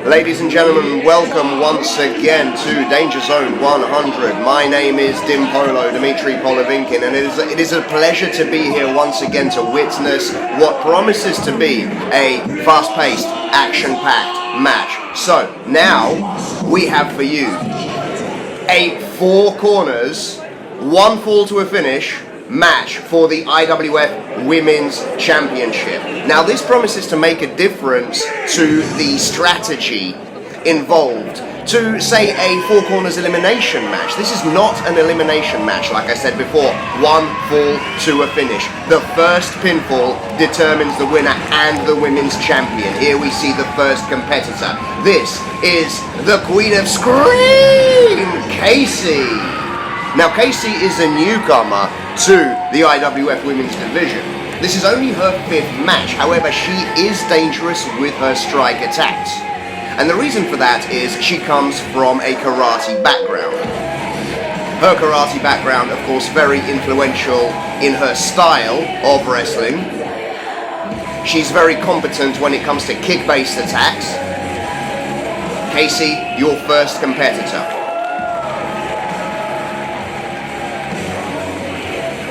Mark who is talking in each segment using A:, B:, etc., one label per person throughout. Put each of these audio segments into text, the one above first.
A: Ladies and gentlemen, welcome once again to Danger Zone 100. My name is Polo, Dmitry Polovinkin, and it is a pleasure to be here once again to witness what promises to be a fast-paced, action-packed match. So, now we have for you a 4 corners, 1 fall to a finish match for the IWF Women's Championship. Now this promises to make a difference to the strategy involved. To say a 4 corners elimination match, this is not an elimination match, like I said before. 1 fall to a finish. The first pinfall determines the winner and the women's champion. Here we see the first competitor. This is the Queen of Scream, Kasey. Now Kasey is a newcomer to the IWF Women's Division. This is only her 5th match, however she is dangerous with her strike attacks. And the reason for that is she comes from a karate background. Her karate background, of course, very influential in her style of wrestling. She's very competent when it comes to kick-based attacks. Kasey, your first competitor.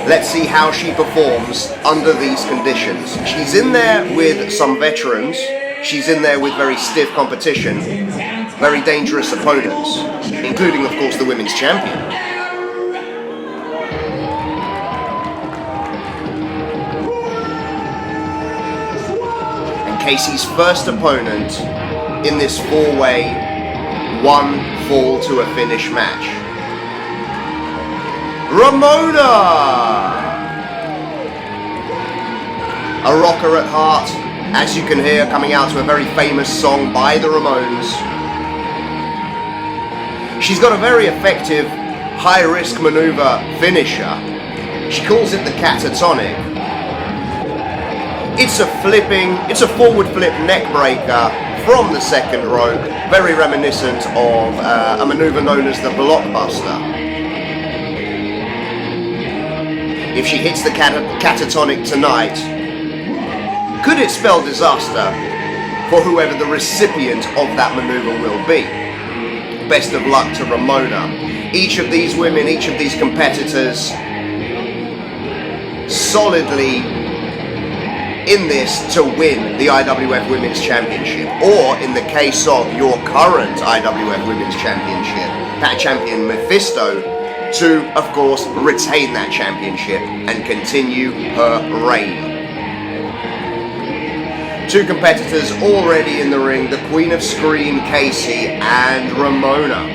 A: Let's see how she performs under these conditions. She's in there with some veterans. She's in there with very stiff competition, very dangerous opponents, including, of course, the women's champion. And Kasey's first opponent in this 4-way, 1 fall to a finish match. Ramona! A rocker at heart, as you can hear, coming out to a very famous song by the Ramones. She's got a very effective high-risk maneuver finisher. She calls it the catatonic. It's a forward flip neck breaker from the second rope, very reminiscent of a maneuver known as the blockbuster. If she hits the catatonic tonight, could it spell disaster for whoever the recipient of that maneuver will be? Best of luck to Ramona. Each of these women, each of these competitors, solidly in this to win the IWF Women's Championship, or in the case of your current IWF Women's Championship, that champion Mephisto, to, of course, retain that championship and continue her reign. 2 competitors already in the ring, the Queen of Scream, Kasey, and Ramona.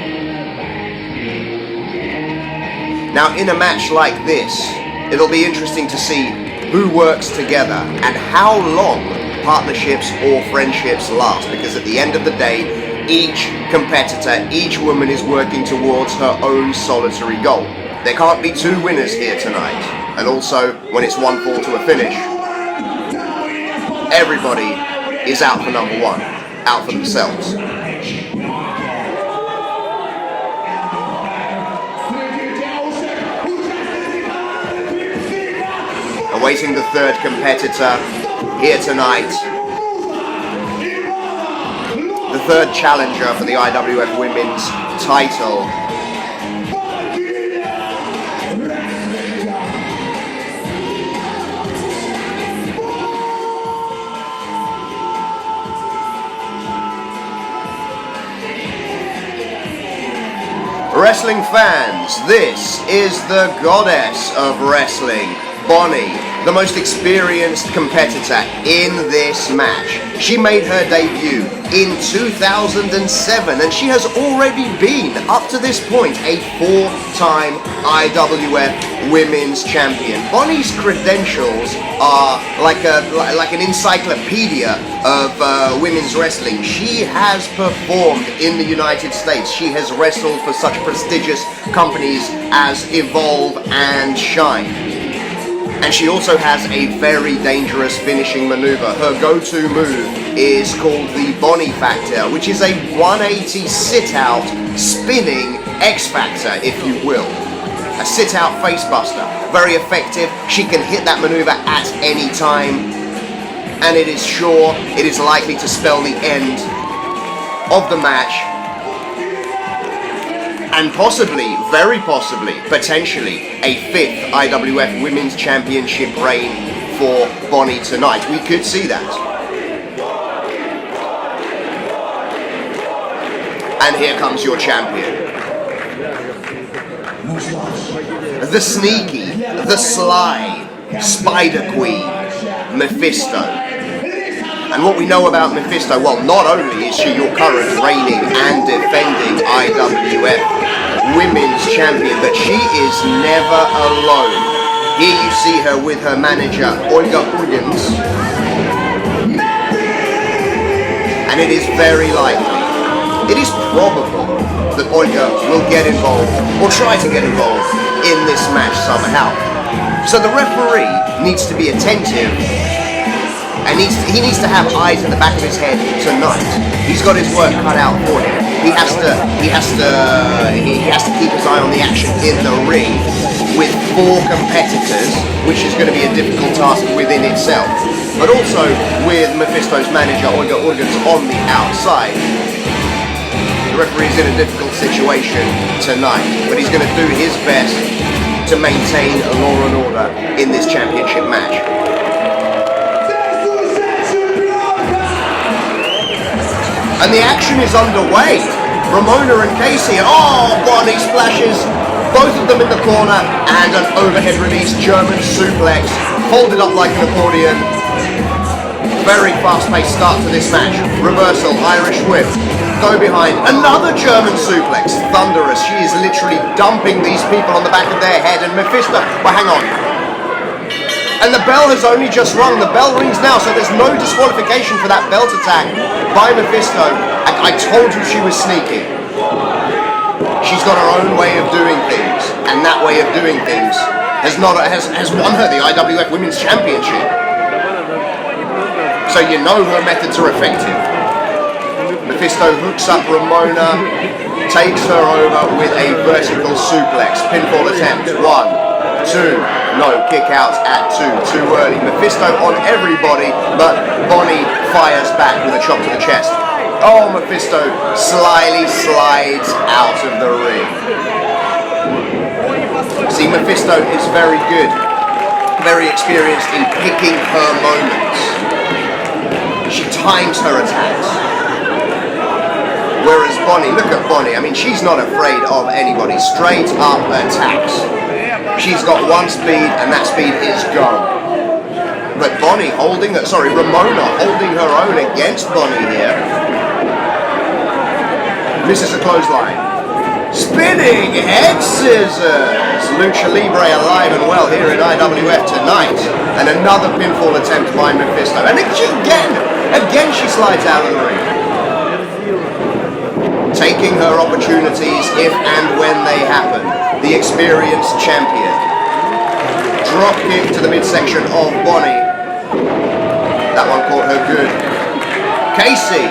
A: Now, in a match like this, it'll be interesting to see who works together and how long partnerships or friendships last, because at the end of the day, each competitor, each woman is working towards her own solitary goal. There can't be 2 winners here tonight. And also, when it's 1 fall to a finish, everybody is out for number 1, out for themselves. Awaiting the 3rd competitor here tonight. The 3rd challenger for the IWF Women's title. Wrestling fans, this is the goddess of wrestling, Bonnie, the most experienced competitor in this match. She made her debut in 2007, and she has already been, up to this point, a 4-time IWF Women's Champion. Bonnie's credentials are like an encyclopedia of women's wrestling. She has performed in the United States. She has wrestled for such prestigious companies as Evolve and Shine. And she also has a very dangerous finishing maneuver. Her go-to move is called the Bonnie Factor, which is a 180 sit-out spinning X-Factor, if you will. A sit-out facebuster. Very effective. She can hit that maneuver at any time. And it is sure, it is likely to spell the end of the match. And possibly, very possibly, potentially, a 5th IWF Women's Championship reign for Bonnie tonight. We could see that. And here comes your champion. The sneaky, the sly, Spider Queen, Mephisto. And what we know about Mephisto, well, not only is she your current reigning and defending IWF Women's Champion, but she is never alone. Here you see her with her manager, Olga Urgens. And it is very likely, it is probable that Olga will get involved, or try to get involved, in this match somehow. So the referee needs to be attentive, and he needs to have eyes at the back of his head tonight. He's got his work cut out for him. He has to keep his eye on the action in the ring with 4 competitors, which is going to be a difficult task within itself. But also with Mephisto's manager, Olga Urgens, on the outside. The referee's in a difficult situation tonight, but he's going to do his best to maintain law and order in this championship match. And the action is underway. Ramona and Kasey. Oh, Bonnie splashes both of them in the corner, and an overhead release German suplex, folded up like an accordion. Very fast-paced start to this match. Reversal, Irish whip, go behind. Another German suplex, thunderous. She is literally dumping these people on the back of their head. And Mephisto, well, hang on. And the bell has only just rung. The bell rings now, so there's no disqualification for that belt attack by Mephisto. And I told you she was sneaky. She's got her own way of doing things, and that way of doing things has won her the IWF Women's Championship. So you know her methods are effective. Mephisto hooks up Ramona, takes her over with a vertical suplex. Pinfall attempt. 1, 2. No, kick out at 2. Too early. Mephisto on everybody, but Bonnie fires back with a chop to the chest. Oh, Mephisto slyly slides out of the ring. See, Mephisto is very good, very experienced in picking her moments. She times her attacks. Whereas Bonnie, look at Bonnie, I mean, she's not afraid of anybody. Straight up attacks. She's got one speed, and that speed is go. But Bonnie Ramona holding her own against Bonnie here. Misses a clothesline. Spinning head scissors. Lucha Libre alive and well here in IWF tonight. And another pinfall attempt by Mephisto. And again she slides out of the ring. Taking her opportunities if and when they happen. The experienced champion. Drop kick to the midsection of Bonnie. That one caught her good. Kasey.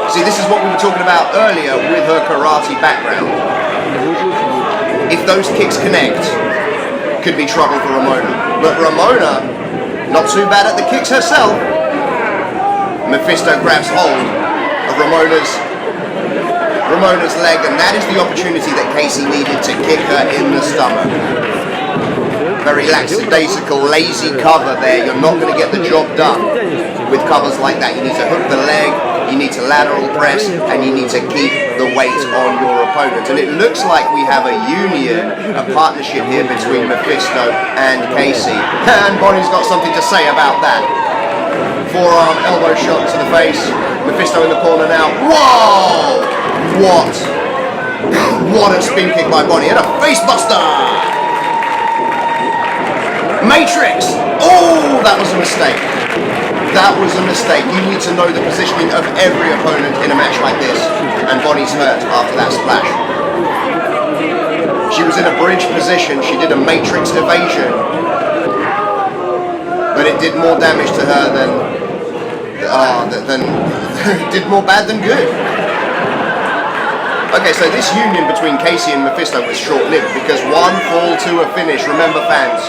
A: See, this is what we were talking about earlier with her karate background. If those kicks connect, could be trouble for Ramona. But Ramona, not too bad at the kicks herself. Mephisto grabs hold of Ramona's leg, and that is the opportunity that Kasey needed to kick her in the stomach. Very lackadaisical, lazy cover there. You're not going to get the job done with covers like that. You need to hook the leg, you need to lateral press, and you need to keep the weight on your opponent. And it looks like we have a union, a partnership here between Mephisto and Kasey. And Bonnie's got something to say about that. Forearm elbow shot to the face. Mephisto in the corner now. Whoa! What a spin kick by Bonnie, and a face buster! Matrix! Oh, that was a mistake. That was a mistake. You need to know the positioning of every opponent in a match like this, and Bonnie's hurt after that splash. She was in a bridge position, she did a matrix evasion, but it did more damage to her than did more bad than good. Okay, so this union between Kasey and Mephisto was short-lived because one fall to a finish. Remember, fans,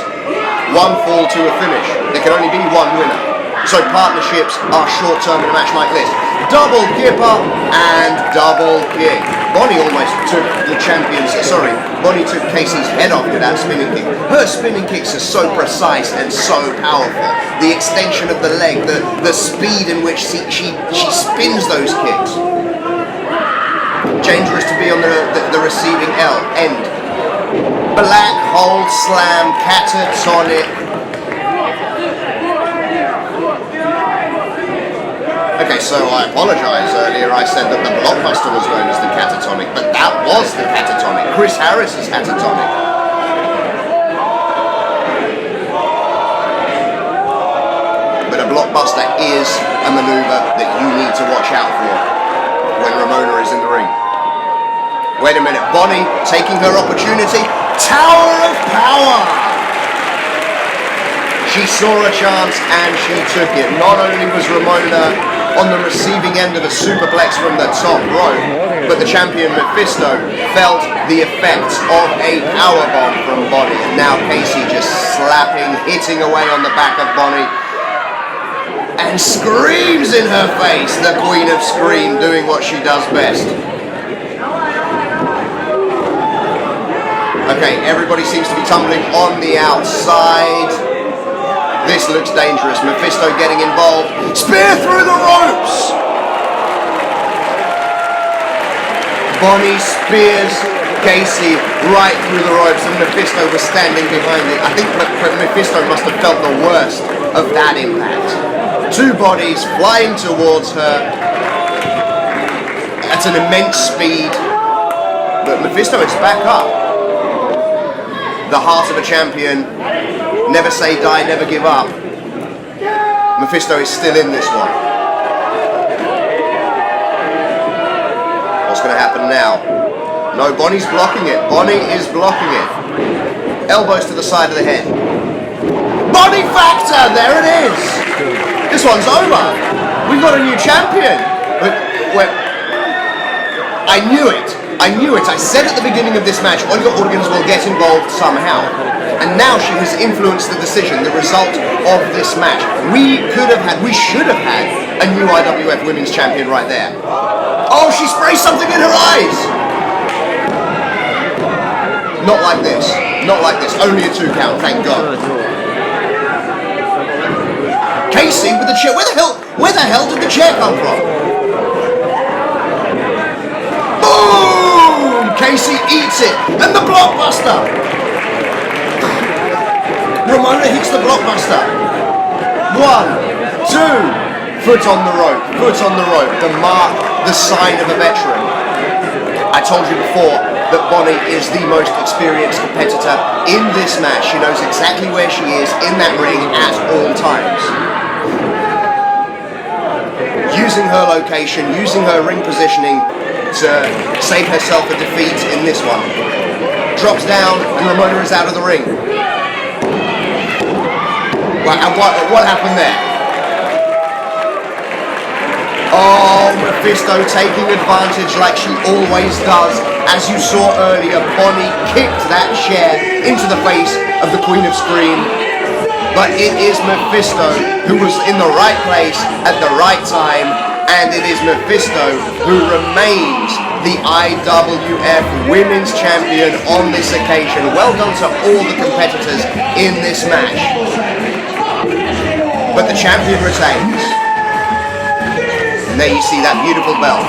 A: one fall to a finish. There can only be one winner. So partnerships are short-term in a match like this. Double kipper and double kick. Bonnie almost took the champion's, Bonnie took Kasey's head off with that spinning kick. Her spinning kicks are so precise and so powerful. The extension of the leg, the speed in which she spins those kicks. Dangerous to be on the receiving end. Black hole slam, catatonic. Okay, so I apologise earlier. I said that the blockbuster was known as the catatonic, but that was the catatonic. Chris Harris's catatonic. But a blockbuster is a manoeuvre that you need to watch out for when Ramona is in the ring. Wait a minute, Bonnie taking her opportunity. Tower of Power! She saw a chance and she took it. Not only was Ramona on the receiving end of a superplex from the top rope, but the champion Mephisto felt the effects of a powerbomb from Bonnie. And now Kasey just slapping, hitting away on the back of Bonnie. And screams in her face, the Queen of Scream, doing what she does best. Okay, everybody seems to be tumbling on the outside. This looks dangerous. Mephisto getting involved. Spear through the ropes! Bonnie spears Kasey right through the ropes, and Mephisto was standing behind it. I think Mephisto must have felt the worst of that impact. Two bodies flying towards her at an immense speed. But Mephisto is back up. The heart of a champion. Never say die, never give up. Mephisto is still in this one. What's going to happen now? No, Bonnie's blocking it. Bonnie is blocking it. Elbows to the side of the head. Bonnie Factor! There it is! This one's over. We've got a new champion. But I knew it. I knew it. I said at the beginning of this match, all your organs will get involved somehow. And now she has influenced the decision, the result of this match. We should have had a new IWF Women's Champion right there. Oh, she sprays something in her eyes! Not like this. Not like this. Only a 2 count, thank God. Kasey with the chair. Where the hell did the chair come from? Boom! Kasey eats it. And the blockbuster! Ramona hits the blockbuster. 1, 2. Foot on the rope. Foot on the rope. The mark, the sign of a veteran. I told you before that Bonnie is the most experienced competitor in this match. She knows exactly where she is in that ring at all times. Using her location, using her ring positioning to save herself a defeat in this one. Drops down and Ramona is out of the ring. And what happened there? Oh, Mephisto taking advantage like she always does. As you saw earlier, Bonnie kicked that chair into the face of the Queen of Scream. But it is Mephisto who was in the right place at the right time, and it is Mephisto who remains the IWF Women's Champion on this occasion. Well done to all the competitors in this match. But the champion retains. And there you see that beautiful belt.